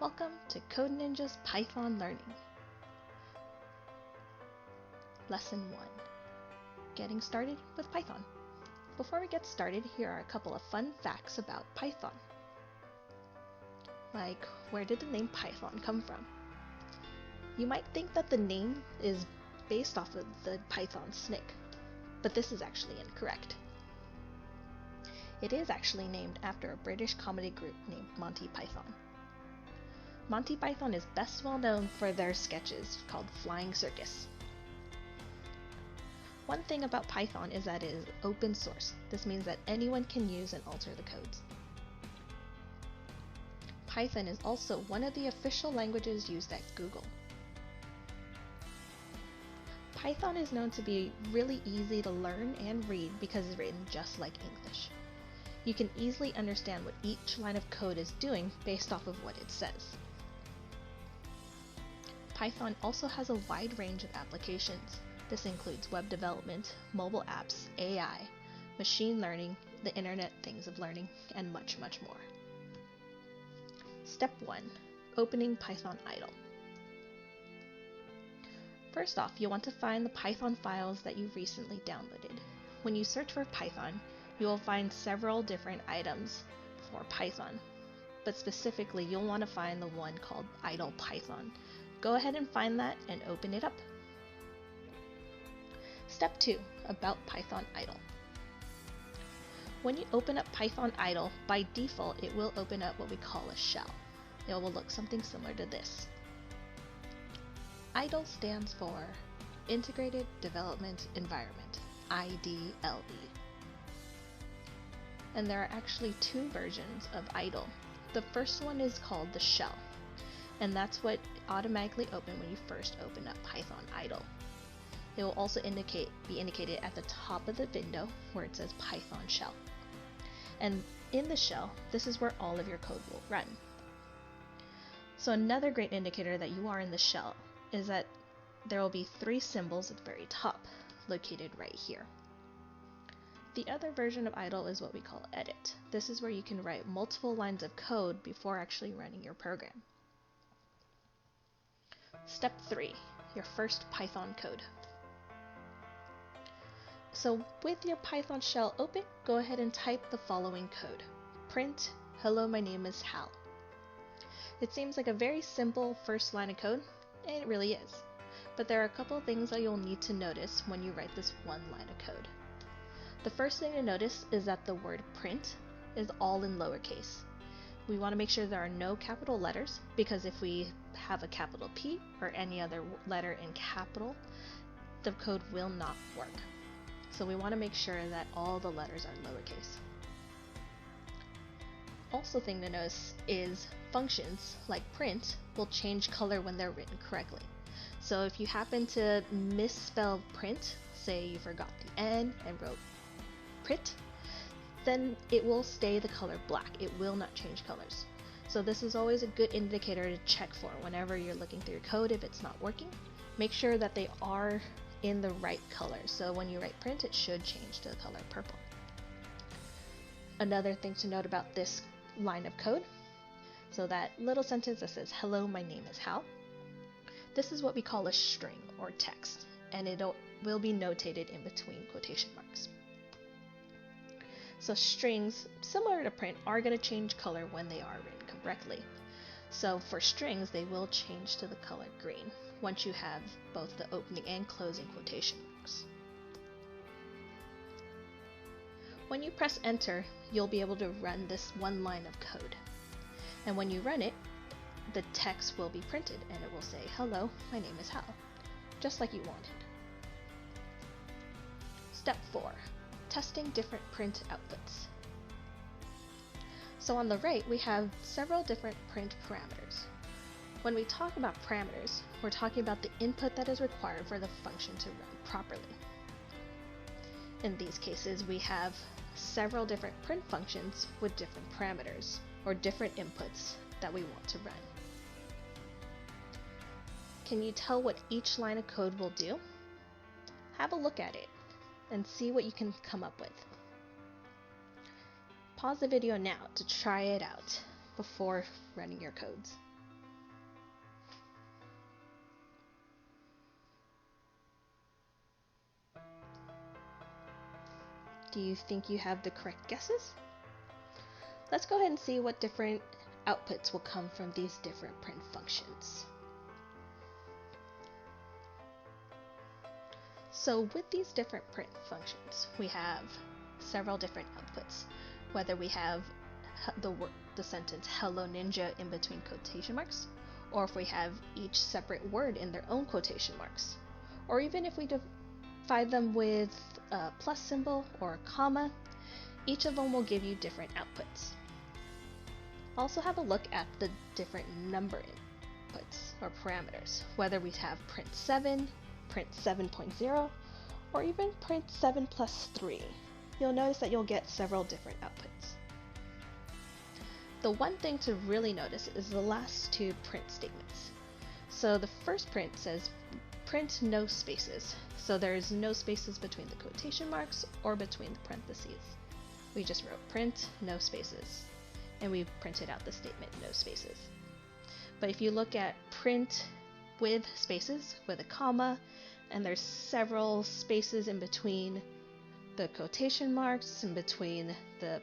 Welcome to Code Ninjas Python Learning. Lesson 1. Getting started with Python. Before we get started, here are a couple of fun facts about Python. Like, where did the name Python come from? You might think that the name is based off of the Python SNCC, but this is actually incorrect. It is actually named after a British comedy group named Monty Python. Monty Python is best well known for their sketches called Flying Circus. One thing about Python is that it is open source. This means that anyone can use and alter the codes. Python is also one of the official languages used at Google. Python is known to be really easy to learn and read because it's written just like English. You can easily understand what each line of code is doing based off of what it says. Python also has a wide range of applications. This includes web development, mobile apps, AI, machine learning, the Internet Things of Learning, and much, much more. Step 1. Opening Python idle. First off, you'll want to find the Python files that you recently downloaded. When you search for Python, you will find several different items for Python, but specifically you'll want to find the one called idle Python. Go ahead and find that and open it up. Step 2. About Python idle. When you open up Python idle, by default it will open up what we call a shell. It will look something similar to this. IDLE stands for Integrated Development Environment, IDLE. And there are actually two versions of IDLE. The first one is called the shell, and that's what automatically opens when you first open up Python idle. It will also be indicated at the top of the window where it says Python shell. And in the shell, this is where all of your code will run. So another great indicator that you are in the shell is that there will be three symbols at the very top, located right here. The other version of idle is what we call edit. This is where you can write multiple lines of code before actually running your program. Step 3. Your first Python code. So with your Python shell open, go ahead and type the following code. Print, hello, my name is Hal. It seems like a very simple first line of code, and it really is. But there are a couple of things that you'll need to notice when you write this one line of code. The first thing to notice is that the word print is all in lowercase. We want to make sure there are no capital letters, because if we have a capital P or any other letter in capital, the code will not work. So we want to make sure that all the letters are lowercase. Also thing to notice is functions like print will change color when they're written correctly. So if you happen to misspell print, say you forgot the N and wrote print, then it will stay the color black. It will not change colors. So this is always a good indicator to check for whenever you're looking through your code. If it's not working, make sure that they are in the right color. So when you write print, it should change to the color purple. Another thing to note about this line of code, so that little sentence that says, hello, my name is Hal. This is what we call a string or text, and it will be notated in between quotation marks. So strings, similar to print, are going to change color when they are written correctly. So for strings, they will change to the color green once you have both the opening and closing quotation marks. When you press enter, you'll be able to run this one line of code. And when you run it, the text will be printed and it will say, hello, my name is Hal, just like you wanted. Step 4. Testing different print outputs. So on the right, we have several different print parameters. When we talk about parameters, we're talking about the input that is required for the function to run properly. In these cases, we have several different print functions with different parameters or different inputs that we want to run. Can you tell what each line of code will do? Have a look at it and see what you can come up with. Pause the video now to try it out before running your codes. Do you think you have the correct guesses? Let's go ahead and see what different outputs will come from these different print functions. So with these different print functions, we have several different outputs, whether we have the sentence "Hello Ninja" in between quotation marks, or if we have each separate word in their own quotation marks, or even if we divide them with a plus symbol or a comma. Each of them will give you different outputs. Also have a look at the different number inputs or parameters, whether we have print 7, print 7.0, or even print 7 plus 3. You'll notice that you'll get several different outputs. The one thing to really notice is the last two print statements. So the first print says print no spaces. So there's no spaces between the quotation marks or between the parentheses. We just wrote print no spaces, and we printed out the statement no spaces. But if you look at print with spaces, with a comma, and there's several spaces in between the quotation marks, in between the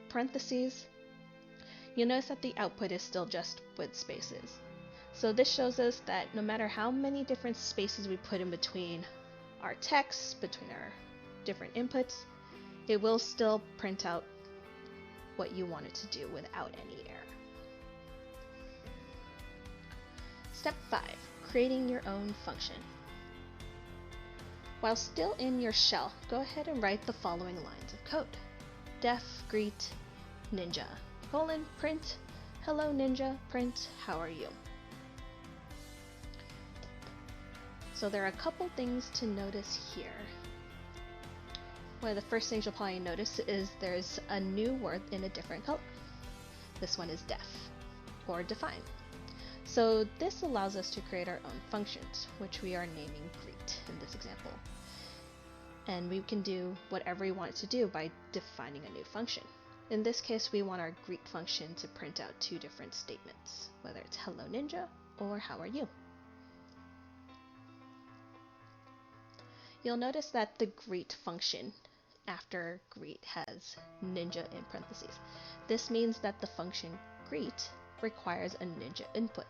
parentheses, you'll notice that the output is still just with spaces. So this shows us that no matter how many different spaces we put in between our text, between our different inputs, it will still print out what you want it to do without any error. Step 5. Creating your own function. While still in your shell, go ahead and write the following lines of code. Def greet ninja, print hello ninja, print how are you. So there are a couple things to notice here. One of the first things you'll probably notice is there's a new word in a different color. This one is def, or define. So this allows us to create our own functions, which we are naming greet in this example. And we can do whatever we want it to do by defining a new function. In this case, we want our greet function to print out two different statements, whether it's hello ninja or how are you. You'll notice that the greet function after greet has ninja in parentheses. This means that the function greet requires a ninja input.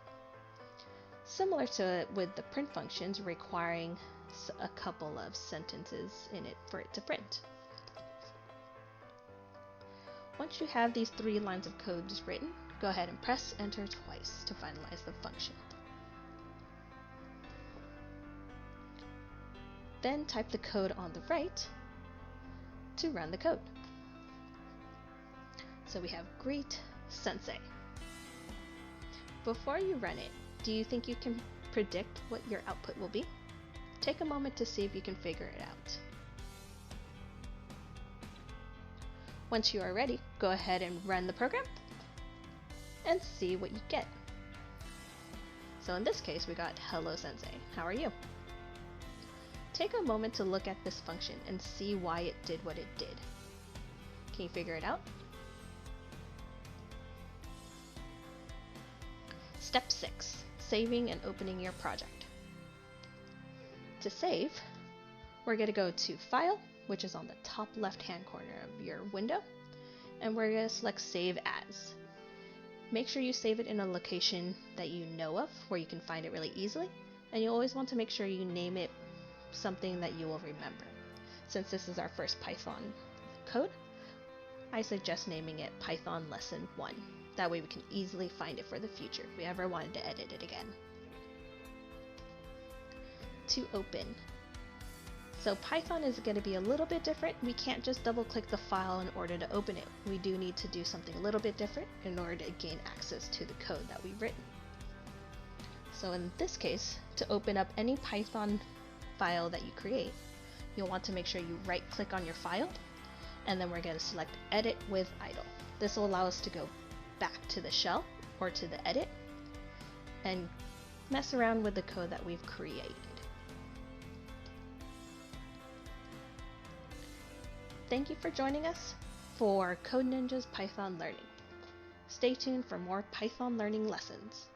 Similar to it with the print functions requiring a couple of sentences in it for it to print. Once you have these 3 lines of code written, go ahead and press enter twice to finalize the function. Then type the code on the right to run the code. So we have greet sensei. Before you run it, do you think you can predict what your output will be? Take a moment to see if you can figure it out. Once you are ready, go ahead and run the program and see what you get. So in this case, we got hello sensei, how are you? Take a moment to look at this function and see why it did what it did. Can you figure it out? Step 6. Saving and opening your project. To save, we're going to go to File, which is on the top left-hand corner of your window, and we're going to select Save As. Make sure you save it in a location that you know of, where you can find it really easily, and you always want to make sure you name it something that you will remember. Since this is our first Python code, I suggest naming it Python Lesson 1. That way we can easily find it for the future if we ever wanted to edit it again. To open. So Python is going to be a little bit different. We can't just double click the file in order to open it. We do need to do something a little bit different in order to gain access to the code that we've written. So in this case, to open up any Python file that you create, you'll want to make sure you right click on your file, and then we're going to select Edit with Idle. This will allow us to go back to the shell or to the edit and mess around with the code that we've created. Thank you for joining us for Code Ninjas Python Learning. Stay tuned for more Python learning lessons.